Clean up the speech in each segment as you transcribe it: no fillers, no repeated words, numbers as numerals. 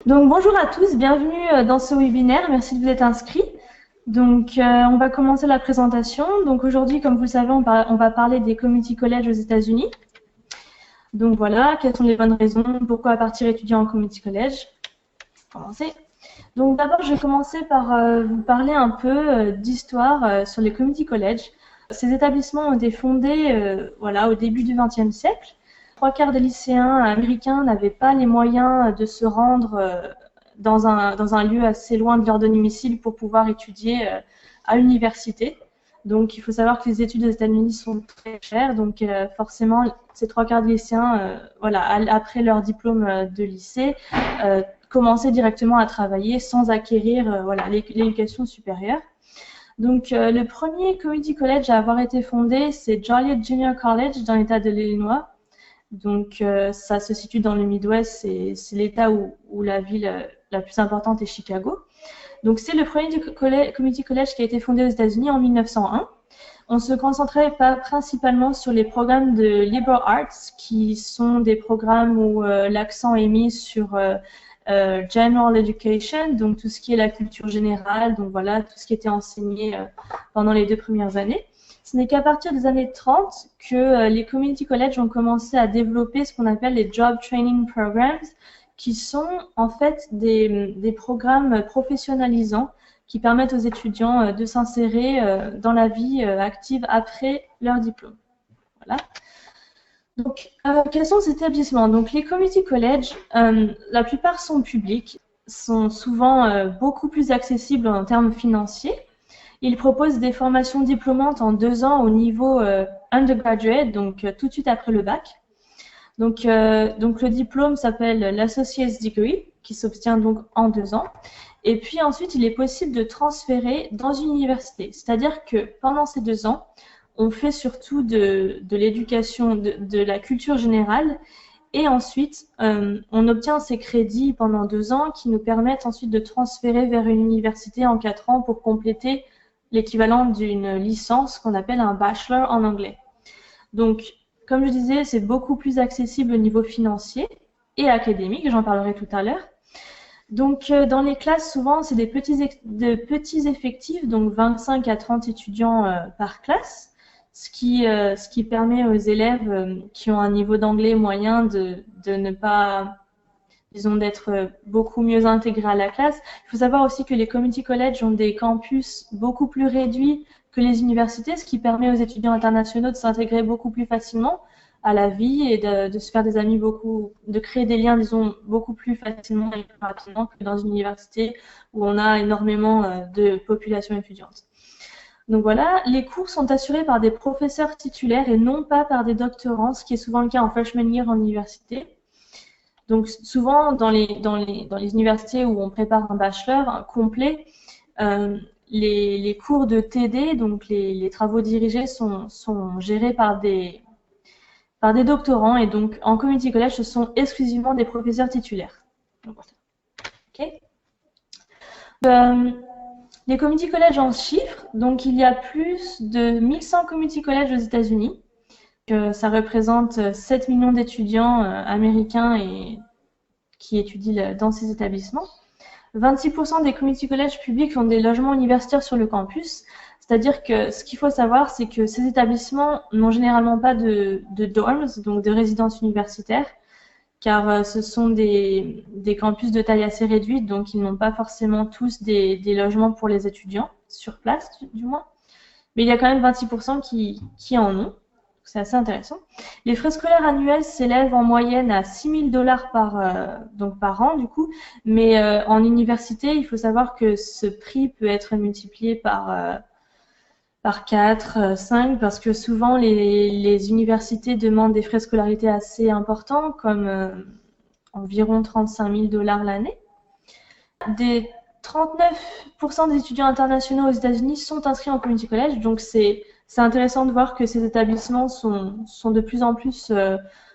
Donc bonjour à tous, bienvenue dans ce webinaire, merci de vous être inscrits. Donc on va commencer la présentation. Donc aujourd'hui, comme vous le savez, on va parler des community colleges aux États-Unis. Donc voilà, quelles sont les bonnes raisons, pourquoi partir étudier en community college. Commencer. Donc d'abord, je vais commencer par vous parler un peu d'histoire sur les community colleges. Ces établissements ont été fondés voilà, au début du XXe siècle. Trois quarts des lycéens américains n'avaient pas les moyens de se rendre dans un lieu assez loin de leur domicile pour pouvoir étudier à l'université. Donc il faut savoir que les études aux États-Unis sont très chères, donc forcément ces trois quarts des lycéens, voilà, après leur diplôme de lycée, commençaient directement à travailler sans acquérir voilà, l'éducation supérieure. Donc, le premier community college à avoir été fondé, c'est Joliet Junior College dans l'État de l'Illinois. Donc, ça se situe dans le Midwest, c'est l'État où la ville la plus importante est Chicago. Donc, c'est le premier community college qui a été fondé aux États-Unis en 1901. On se concentrait principalement sur les programmes de liberal arts, qui sont des programmes où l'accent est mis sur general education, donc tout ce qui est la culture générale, donc voilà, tout ce qui était enseigné pendant les 2 premières années. Ce n'est qu'à partir des années 30 que les community colleges ont commencé à développer ce qu'on appelle les job training programs, qui sont en fait des programmes professionnalisants qui permettent aux étudiants de s'insérer dans la vie active après leur diplôme. Voilà. Donc, quels sont ces établissements? Donc, les community colleges, la plupart sont publics, sont souvent beaucoup plus accessibles en termes financiers. Ils proposent des formations diplômantes en 2 ans au niveau undergraduate, donc tout de suite après le bac. Donc le diplôme s'appelle l'Associate's Degree, qui s'obtient donc en 2 ans. Et puis ensuite, il est possible de transférer dans une université. C'est-à-dire que pendant ces 2 ans, on fait surtout de l'éducation, de la culture générale. Et ensuite, on obtient ces crédits pendant 2 ans qui nous permettent ensuite de transférer vers une université en 4 ans pour compléter l'équivalent d'une licence qu'on appelle un bachelor en anglais. Donc, comme je disais, c'est beaucoup plus accessible au niveau financier et académique, j'en parlerai tout à l'heure. Donc, dans les classes, souvent, c'est de petits effectifs, donc 25 à 30 étudiants par classe, ce qui permet aux élèves qui ont un niveau d'anglais moyen de ne pas, disons, d'être beaucoup mieux intégrés à la classe. Il faut savoir aussi que les community colleges ont des campus beaucoup plus réduits que les universités, ce qui permet aux étudiants internationaux de s'intégrer beaucoup plus facilement à la vie et de se faire des amis de créer des liens, disons, beaucoup plus facilement et plus rapidement que dans une université où on a énormément de population étudiante. Donc voilà, les cours sont assurés par des professeurs titulaires et non pas par des doctorants, ce qui est souvent le cas en freshman year en université. Donc souvent dans les universités où on prépare un bachelor complet, les cours de TD, donc les travaux dirigés, sont gérés par des doctorants, et donc en community college, ce sont exclusivement des professeurs titulaires. Donc, okay. Les community colleges en chiffres, donc il y a plus de 1100 community colleges aux États-Unis. Ça représente 7 millions d'étudiants américains qui étudient dans ces établissements. 26% des community colleges publics ont des logements universitaires sur le campus. C'est-à-dire que ce qu'il faut savoir, c'est que ces établissements n'ont généralement pas de dorms, donc de résidences universitaires, car ce sont des campus de taille assez réduite, donc ils n'ont pas forcément tous des logements pour les étudiants, sur place du moins. Mais il y a quand même 26% qui en ont. C'est assez intéressant. Les frais scolaires annuels s'élèvent en moyenne à 6 000 $ par an, du coup. Mais en université, il faut savoir que ce prix peut être multiplié par 4, 5, parce que souvent les universités demandent des frais de scolarité assez importants, comme environ 35 000 $ l'année. 39% des étudiants internationaux aux États-Unis sont inscrits en community college, donc c'est intéressant de voir que ces établissements sont de plus en plus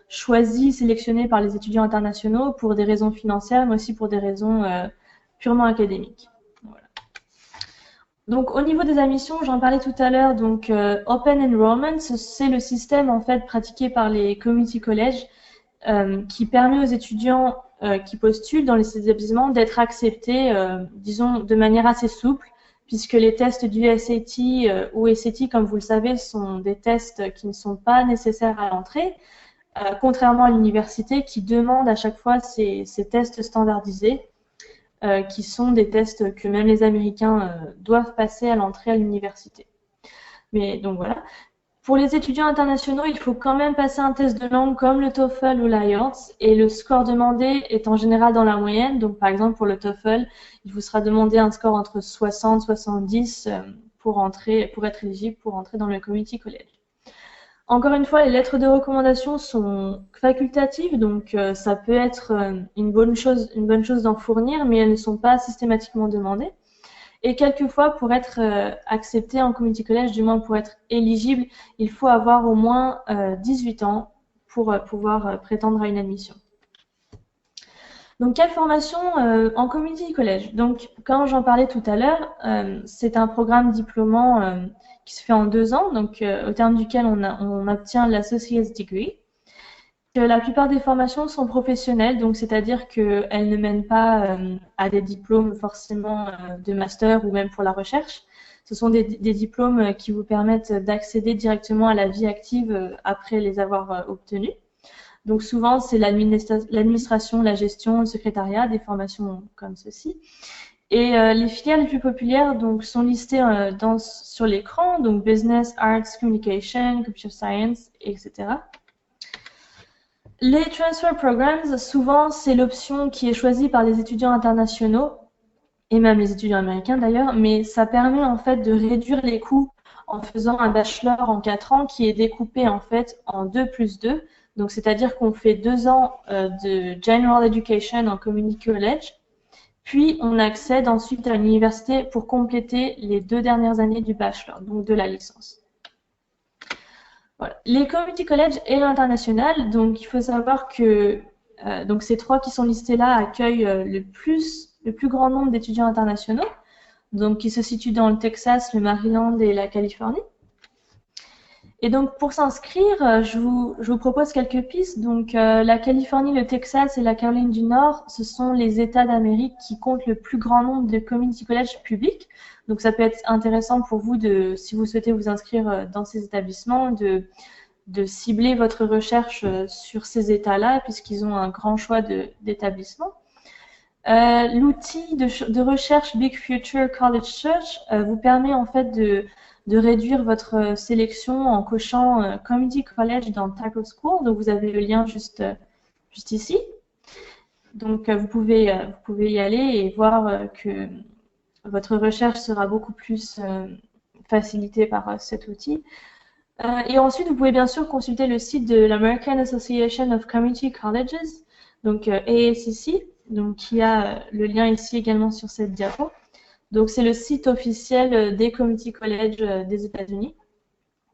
choisis, sélectionnés par les étudiants internationaux pour des raisons financières, mais aussi pour des raisons purement académiques. Voilà. Donc, au niveau des admissions, j'en parlais tout à l'heure, donc Open Enrollment, c'est le système en fait pratiqué par les community colleges qui permet aux étudiants qui postulent dans les établissements d'être acceptés, disons, de manière assez souple, puisque les tests du SAT ou SAT, comme vous le savez, sont des tests qui ne sont pas nécessaires à l'entrée, contrairement à l'université qui demande à chaque fois ces tests standardisés, qui sont des tests que même les Américains doivent passer à l'entrée à l'université. Mais donc voilà. Pour les étudiants internationaux, il faut quand même passer un test de langue comme le TOEFL ou l'IELTS et le score demandé est en général dans la moyenne. Donc par exemple pour le TOEFL, il vous sera demandé un score entre 60 et 70 pour être éligible pour entrer dans le Community College. Encore une fois, les lettres de recommandation sont facultatives, donc ça peut être une bonne chose d'en fournir, mais elles ne sont pas systématiquement demandées. Et quelquefois, pour être accepté en community college, du moins pour être éligible, il faut avoir au moins 18 ans pour pouvoir prétendre à une admission. Donc, quelle formation en community college? Donc, comme j'en parlais tout à l'heure, c'est un programme diplômant qui se fait en 2 ans, donc au terme duquel on obtient l'associate's degree. La plupart des formations sont professionnelles, donc c'est-à-dire qu'elles ne mènent pas à des diplômes forcément de master ou même pour la recherche. Ce sont des diplômes qui vous permettent d'accéder directement à la vie active après les avoir obtenus. Donc souvent, c'est l'administration, la gestion, le secrétariat, des formations comme ceci. Et les filières les plus populaires donc, sont listées sur l'écran, donc Business, Arts, Communication, Computer Science, etc. Les transfer programs, souvent, c'est l'option qui est choisie par les étudiants internationaux, et même les étudiants américains d'ailleurs, mais ça permet en fait de réduire les coûts en faisant un bachelor en 4 ans qui est découpé en fait en 2+2. Donc, c'est-à-dire qu'on fait 2 ans de General Education en Community College, puis on accède ensuite à l'université pour compléter les 2 dernières années du bachelor, donc de la licence. Voilà. Les community college et l'international, donc il faut savoir que donc ces 3 qui sont listés là accueillent le plus grand nombre d'étudiants internationaux, donc qui se situent dans le Texas, le Maryland et la Californie. Et donc pour s'inscrire, je vous propose quelques pistes. Donc la Californie, le Texas et la Caroline du Nord, ce sont les États d'Amérique qui comptent le plus grand nombre de community college publics. Donc ça peut être intéressant pour vous, si vous souhaitez vous inscrire dans ces établissements, de cibler votre recherche sur ces États-là, puisqu'ils ont un grand choix d'établissements. L'outil de recherche Big Future College Search vous permet en fait de réduire votre sélection en cochant Community College dans Tackle School. Donc vous avez le lien juste ici. Donc vous pouvez y aller et voir que votre recherche sera beaucoup plus facilitée par cet outil. Et ensuite, vous pouvez bien sûr consulter le site de l'American Association of Community Colleges, donc AACC, donc qui a le lien ici également sur cette diapo. Donc c'est le site officiel des community colleges des États-Unis.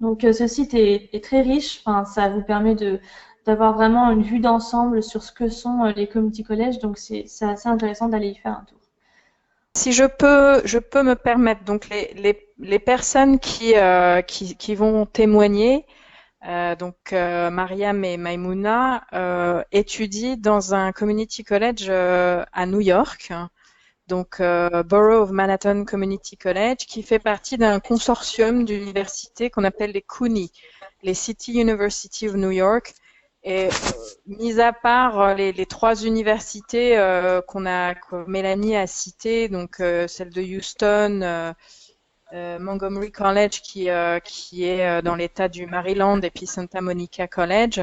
Donc ce site est très riche, enfin, ça vous permet d'avoir vraiment une vue d'ensemble sur ce que sont les community colleges, donc c'est assez intéressant d'aller y faire un tour. Si je peux me permettre, donc les personnes qui vont témoigner, Mariam et Maimouna étudient dans un community college à New York, donc Borough of Manhattan Community College, qui fait partie d'un consortium d'universités qu'on appelle les CUNY, les City University of New York. Et mis à part les 3 universités que Mélanie a citées, donc celle de Houston, Montgomery College qui est dans l'État du Maryland et puis Santa Monica College,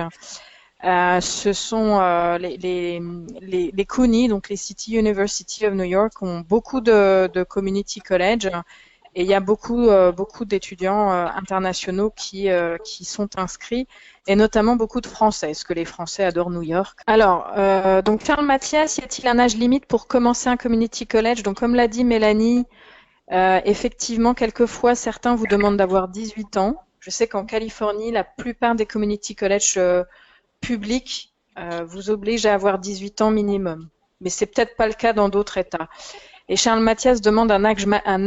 ce sont les CUNY, donc les City University of New York, ont beaucoup de community college. Et il y a beaucoup d'étudiants internationaux qui sont inscrits, et notamment beaucoup de Français, parce que les Français adorent New York. Alors, donc Charles Mathias, y a-t-il un âge limite pour commencer un community college? Donc, comme l'a dit Mélanie, effectivement, quelquefois, certains vous demandent d'avoir 18 ans. Je sais qu'en Californie, la plupart des community college publics vous obligent à avoir 18 ans minimum. Mais c'est peut-être pas le cas dans d'autres États. Et Charles Mathias demande un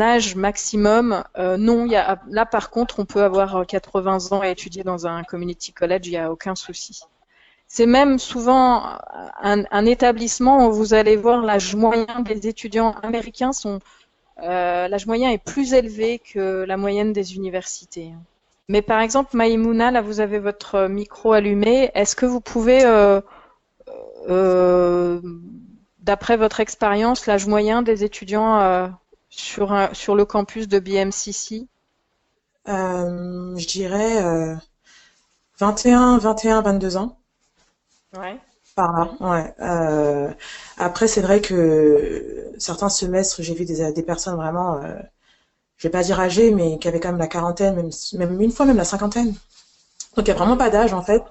âge maximum. Non, là par contre, on peut avoir 80 ans et étudier dans un community college, il n'y a aucun souci. C'est même souvent un établissement où vous allez voir l'âge moyen des étudiants américains l'âge moyen est plus élevé que la moyenne des universités. Mais par exemple, Maïmouna, là vous avez votre micro allumé. Est-ce que vous pouvez, euh, d'après votre expérience, l'âge moyen des étudiants sur le campus de BMCC? Je dirais 21, 21, 22 ans. Ouais. Par là, ouais. Après, c'est vrai que certains semestres, j'ai vu des personnes vraiment, je vais pas dire âgées, mais qui avaient quand même la quarantaine, même une fois même la cinquantaine. Donc il y a vraiment pas d'âge en fait.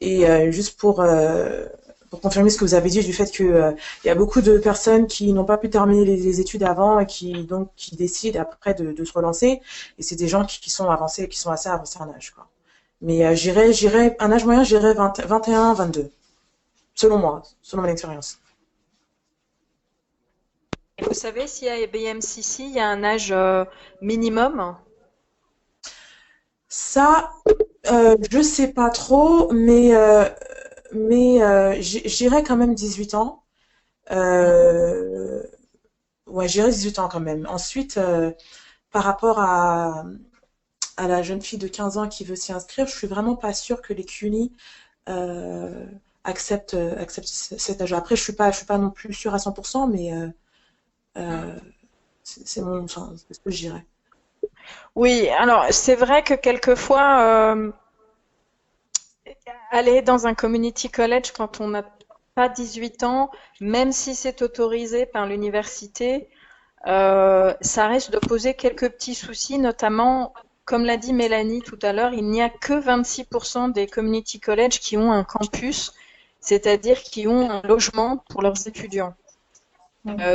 Et juste pour confirmer ce que vous avez dit du fait que il y a beaucoup de personnes qui n'ont pas pu terminer les études avant et qui décident après de se relancer. Et c'est des gens qui sont avancés, qui sont assez avancés en âge, quoi. Mais j'irais un âge moyen, j'irais 21, 22. Selon moi, selon mon expérience. Et vous savez si à BMCC, il y a un âge minimum? Ça, je sais pas trop, mais j'irais quand même 18 ans. Euh, ouais, j'irais 18 ans quand même. Ensuite, par rapport à la jeune fille de 15 ans qui veut s'y inscrire, je suis vraiment pas sûre que les CUNY euh, acceptent cet âge. Après, je suis pas non plus sûre à 100%, mais euh, enfin, c'est ce que je dirais. Oui, alors c'est vrai que quelquefois, aller dans un community college quand on n'a pas 18 ans, même si c'est autorisé par l'université, ça risque de poser quelques petits soucis, notamment, comme l'a dit Mélanie tout à l'heure, il n'y a que 26% des community colleges qui ont un campus, c'est-à-dire qui ont un logement pour leurs étudiants.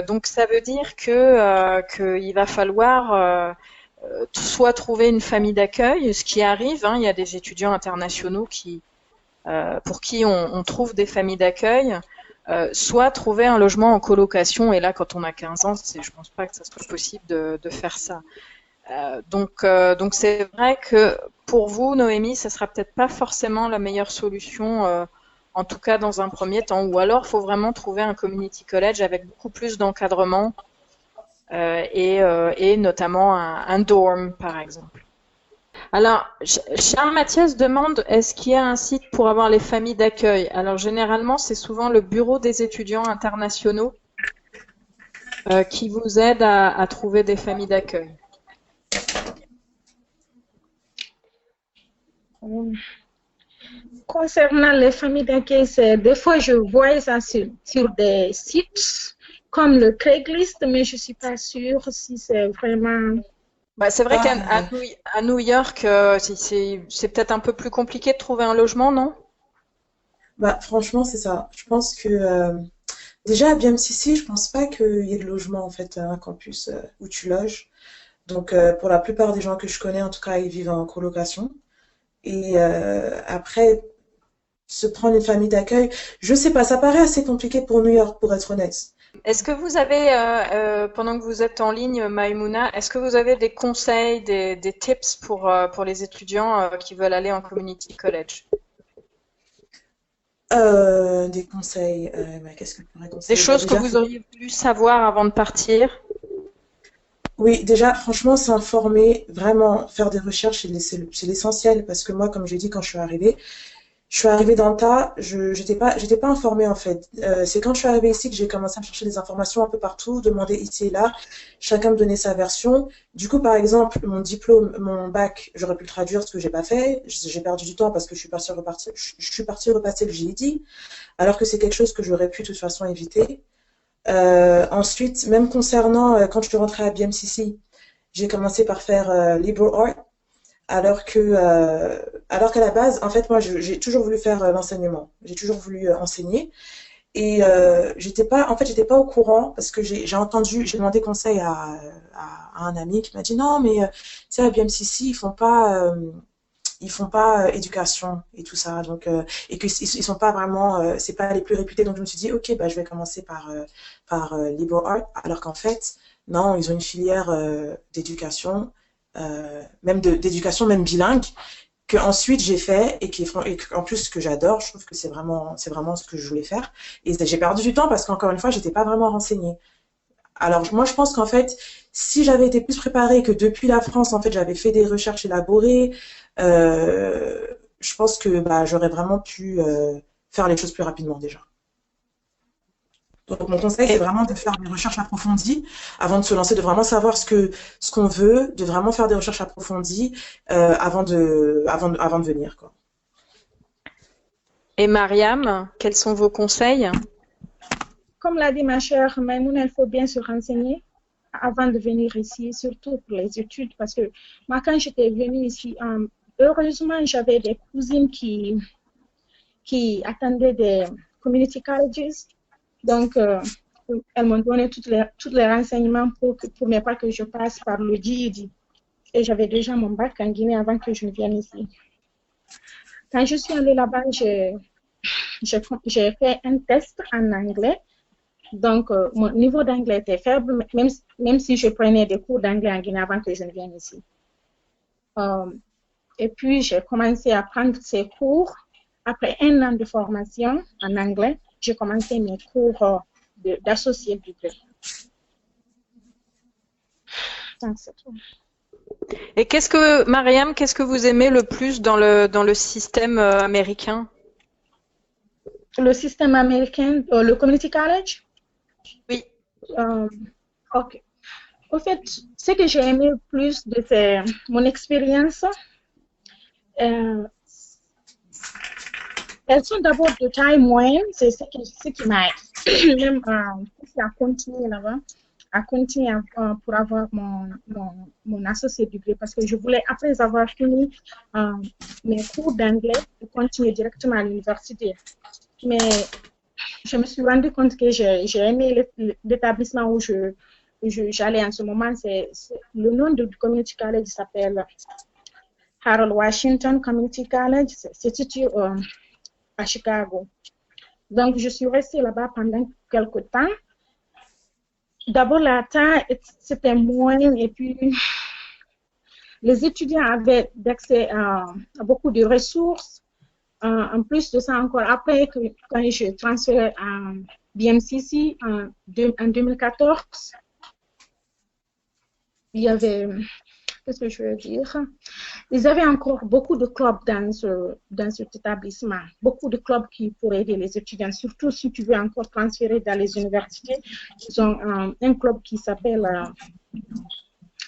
Donc ça veut dire qu'il va falloir soit trouver une famille d'accueil, ce qui arrive, hein, il y a des étudiants internationaux pour qui on trouve des familles d'accueil, soit trouver un logement en colocation. Et là, quand on a 15 ans, je pense pas que ça soit possible de faire ça. Donc c'est vrai que pour vous, Noémie, ça sera peut-être pas forcément la meilleure solution, en tout cas dans un premier temps. Ou alors, il faut vraiment trouver un community college avec beaucoup plus d'encadrement et notamment un dorm, par exemple. Alors, Charles Mathias demande, est-ce qu'il y a un site pour avoir les familles d'accueil? Alors, généralement, c'est souvent le bureau des étudiants internationaux qui vous aide à trouver des familles d'accueil. Concernant les familles d'accueil, des fois je vois ça sur des sites comme le Craigslist, mais je ne suis pas sûre si c'est vraiment. Bah, c'est vrai qu'à Ah, à New York, c'est peut-être un peu plus compliqué de trouver un logement, non? bah, franchement, c'est ça. Je pense que déjà à BMCC, je pense pas qu'il y ait de logement en fait, à un campus où tu loges. Donc pour la plupart des gens que je connais, en tout cas, ils vivent en colocation. Et après, se prendre une famille d'accueil, je sais pas, ça paraît assez compliqué pour New York, pour être honnête. Est-ce que vous avez, pendant que vous êtes en ligne, Maïmouna, est-ce que vous avez des conseils, des tips pour les étudiants qui veulent aller en community college? Des conseils, bah, qu'est-ce que je pourrais Des conseiller? Bah, choses que déjà, vous auriez voulu savoir avant de partir? oui, déjà, franchement, s'informer, vraiment faire des recherches, c'est l'essentiel parce que moi, comme j'ai dit quand je suis arrivée dans le tas, j'étais pas informée en fait. C'est quand je suis arrivée ici que j'ai commencé à chercher des informations un peu partout, demander ici et là, chacun me donnait sa version. Du coup, par exemple, mon diplôme, mon bac, j'aurais pu le traduire, ce que j'ai pas fait. J'ai perdu du temps parce que je suis partie repasser le GED, alors que c'est quelque chose que j'aurais pu de toute façon éviter. Ensuite, même concernant quand je suis rentrée à BMCC, j'ai commencé par faire liberal art, alors que alors qu'à la base, en fait, moi, j'ai toujours voulu faire l'enseignement. J'ai toujours voulu enseigner. Et j'étais pas au courant parce que j'ai demandé conseil à un ami qui m'a dit non, mais tu sais, à BMCC, ils font pas éducation et tout ça, donc et que ils sont pas vraiment, c'est pas les plus réputés. Donc je me suis dit ok, bah je vais commencer par liberal art, alors qu'en fait non, ils ont une filière d'éducation, d'éducation même bilingue que ensuite j'ai fait et qu'en plus que j'adore. Je trouve que c'est vraiment ce que je voulais faire. Et j'ai perdu du temps parce qu'encore une fois, j'étais pas vraiment renseignée. Alors moi, je pense qu'en fait, si j'avais été plus préparée, que depuis la France, en fait, j'avais fait des recherches élaborées, je pense que bah, j'aurais vraiment pu faire les choses plus rapidement déjà. Donc mon conseil, c'est Et, vraiment de faire des recherches approfondies avant de se lancer, de vraiment savoir ce qu'on veut, de vraiment faire des recherches approfondies avant de venir, quoi. et Mariam, quels sont vos conseils? Comme l'a dit ma chère Maïmouna, il faut bien se renseigner avant de venir ici, surtout pour les études, parce que moi, quand j'étais venue ici, heureusement, j'avais des cousines qui attendaient des community colleges. Donc, elles m'ont donné tous les renseignements pour ne pas que je passe par le GED. Et j'avais déjà mon bac en Guinée avant que je ne vienne ici. Quand je suis allée là-bas, j'ai fait un test en anglais. Donc, mon niveau d'anglais était faible, même si je prenais des cours d'anglais en Guinée avant que je ne vienne ici. Et puis, j'ai commencé à prendre ces cours. Après 1 an de formation en anglais, j'ai commencé mes cours d'associé degré. Donc, c'est tout. Et Mariam, qu'est-ce que vous aimez le plus dans le système américain? Le système américain, le community college? Oui. Ok. Au fait, ce que j'ai aimé le plus c'est mon expérience. Elles sont d'abord de taille moyenne, c'est ce qui m'a même à continuer là-bas, à continuer pour avoir mon associé degré, parce que je voulais, après avoir fini mes cours d'anglais, continuer directement à l'université. Mais je me suis rendu compte que j'ai aimé l'établissement où j'allais en ce moment. Le nom du community college s'appelle Harold Washington Community College. C'est situé à Chicago. Donc, je suis restée là-bas pendant quelques temps. D'abord, la taille, c'était moyen, et puis les étudiants avaient accès à beaucoup de ressources. En plus de ça, encore après, quand je transféré à BMCC en 2014, il y avait, qu'est-ce que je veux dire? Ils avaient encore beaucoup de clubs dans cet établissement, beaucoup de clubs qui pourraient aider les étudiants, surtout si tu veux encore transférer dans les universités. Ils ont un club qui s'appelle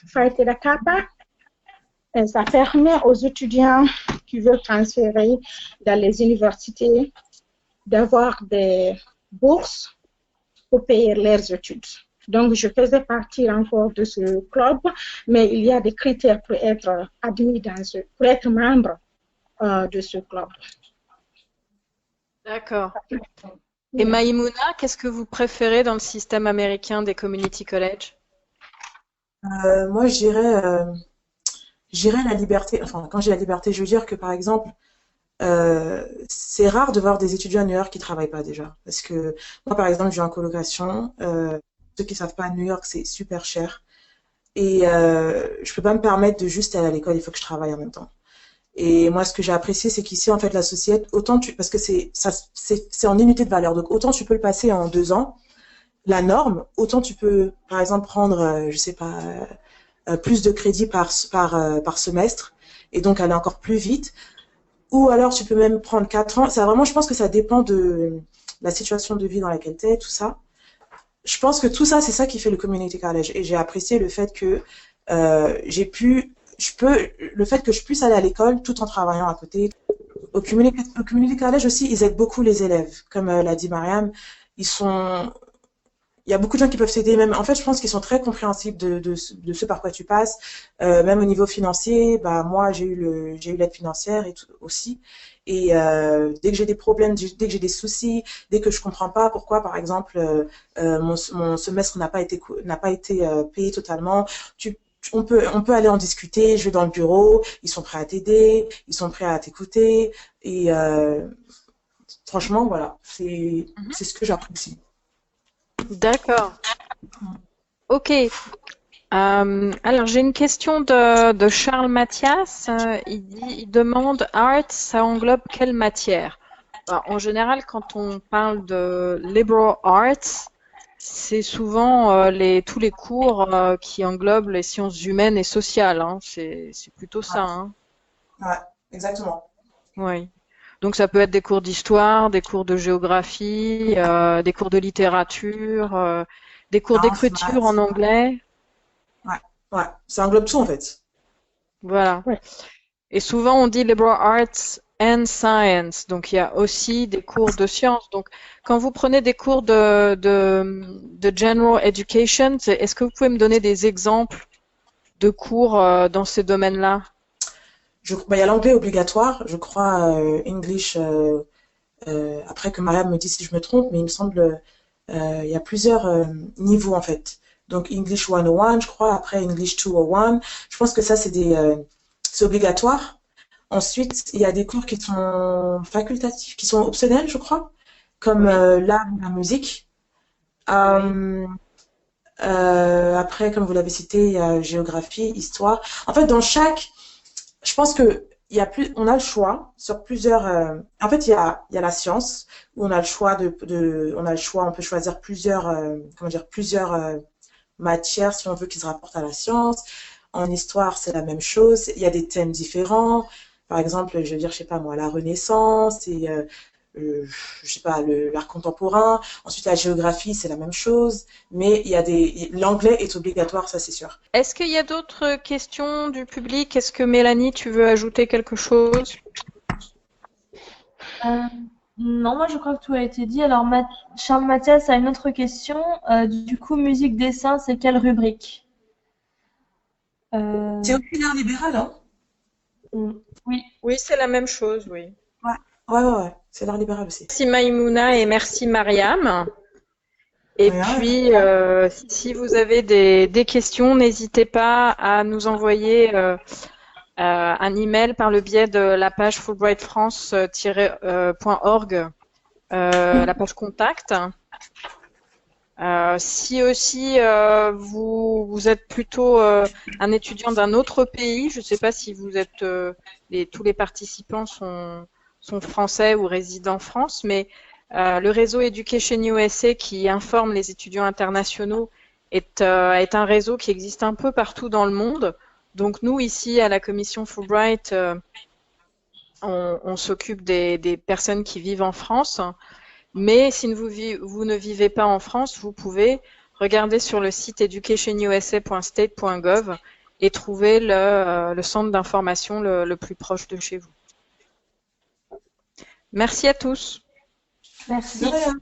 Phi Theta Kappa. Et ça permet aux étudiants qui veulent transférer dans les universités d'avoir des bourses pour payer leurs études. Donc, je faisais partie encore de ce club, mais il y a des critères pour être admis pour être membre de ce club. D'accord. Et Maïmouna, qu'est-ce que vous préférez dans le système américain des community colleges? Moi, je dirais la liberté. Enfin, quand j'ai la liberté, je veux dire que par exemple, c'est rare de voir des étudiants à New York qui travaillent pas déjà. Parce que moi, par exemple, je vis en colocation. Ceux qui savent pas, à New York, c'est super cher. Et je peux pas me permettre de juste aller à l'école, il faut que je travaille en même temps. Et moi, ce que j'ai apprécié, c'est qu'ici, en fait, l'associate, parce que c'est en unité de valeur. Donc, autant tu peux le passer en 2 ans, la norme, autant tu peux, par exemple, prendre, je sais pas, plus de crédits par semestre, et donc aller encore plus vite. Ou alors, tu peux même prendre 4 ans. Ça, vraiment, je pense que ça dépend de la situation de vie dans laquelle tu es, tout ça. Je pense que tout ça, c'est ça qui fait le community college. Et j'ai apprécié le fait que le fait que je puisse aller à l'école tout en travaillant à côté. Au community college aussi, ils aident beaucoup les élèves. Comme l'a dit Mariam, il y a beaucoup de gens qui peuvent s'aider. Même, en fait, je pense qu'ils sont très compréhensibles de ce par quoi tu passes. Même au niveau financier, bah, moi, j'ai eu l'aide financière et tout aussi. Et dès que j'ai des problèmes, dès que j'ai des soucis, dès que je comprends pas pourquoi, par exemple, mon semestre n'a pas été payé totalement, on peut aller en discuter. Je vais dans le bureau, ils sont prêts à t'aider, ils sont prêts à t'écouter. Et franchement, voilà, c'est ce que j'apprécie. D'accord. Ok. Alors, j'ai une question de Charles Mathias. Il demande Art, ça englobe quelle matière? En général, quand on parle de liberal arts, c'est souvent tous les cours qui englobent les sciences humaines et sociales. Hein. C'est plutôt ça. Hein. Ouais, exactement. Oui. Donc, ça peut être des cours d'histoire, des cours de géographie, des cours de littérature, des cours Sciences, d'écriture en maths. anglais. Ouais, ouais, ça englobe tout en fait. Voilà. Ouais. Et souvent, on dit liberal arts and science. Donc, il y a aussi des cours de sciences. Donc, quand vous prenez des cours de general education, est-ce que vous pouvez me donner des exemples de cours dans ces domaines-là? Bah, il y a l'anglais obligatoire, je crois, English, après que Mariam me dise si je me trompe, mais il me semble, il y a plusieurs niveaux en fait. Donc English 101, je crois, après English 201. Je pense que ça, c'est obligatoire. Ensuite, il y a des cours qui sont facultatifs, qui sont optionnels, je crois, comme Oui, l'art ou la musique. oui. Euh, Après, comme vous l'avez cité, il y a géographie, histoire. En fait, je pense que on a le choix sur plusieurs. En fait, il y a la science où on a le choix on a le choix, on peut choisir plusieurs, comment dire, plusieurs matières si on veut qu'ils se rapportent à la science. En histoire, c'est la même chose. Il y a des thèmes différents. Par exemple, je veux dire, je sais pas moi, la Renaissance et je sais pas, l'art contemporain. Ensuite, la géographie, c'est la même chose. Mais l'anglais est obligatoire, ça c'est sûr. Est-ce qu'il y a d'autres questions du public? Est-ce que Mélanie, tu veux ajouter quelque chose? Euh, non, moi je crois que tout a été dit. Alors, Charles Mathias a une autre question. Du coup, musique, dessin, c'est quelle rubrique? C'est Euh, aussi l'art libéral, hein? oui. Oui, c'est la même chose, oui. Ouais, ouais, ouais, ouais. C'est l'art libéral aussi. Merci Maïmouna et merci Mariam. Et Rien. puis, si vous avez des questions, n'hésitez pas à nous envoyer un email par le biais de la page fulbrightfrance-org, la page contact. Si aussi vous êtes plutôt un étudiant d'un autre pays, je ne sais pas si vous êtes tous les participants sont français ou résident en France, mais le réseau Education USA qui informe les étudiants internationaux est un réseau qui existe un peu partout dans le monde. Donc nous ici à la commission Fulbright, on s'occupe des personnes qui vivent en France. Mais si vous ne vivez pas en France, vous pouvez regarder sur le site educationusa.state.gov et trouver le centre d'information le plus proche de chez vous. Merci à tous. De Merci. rien.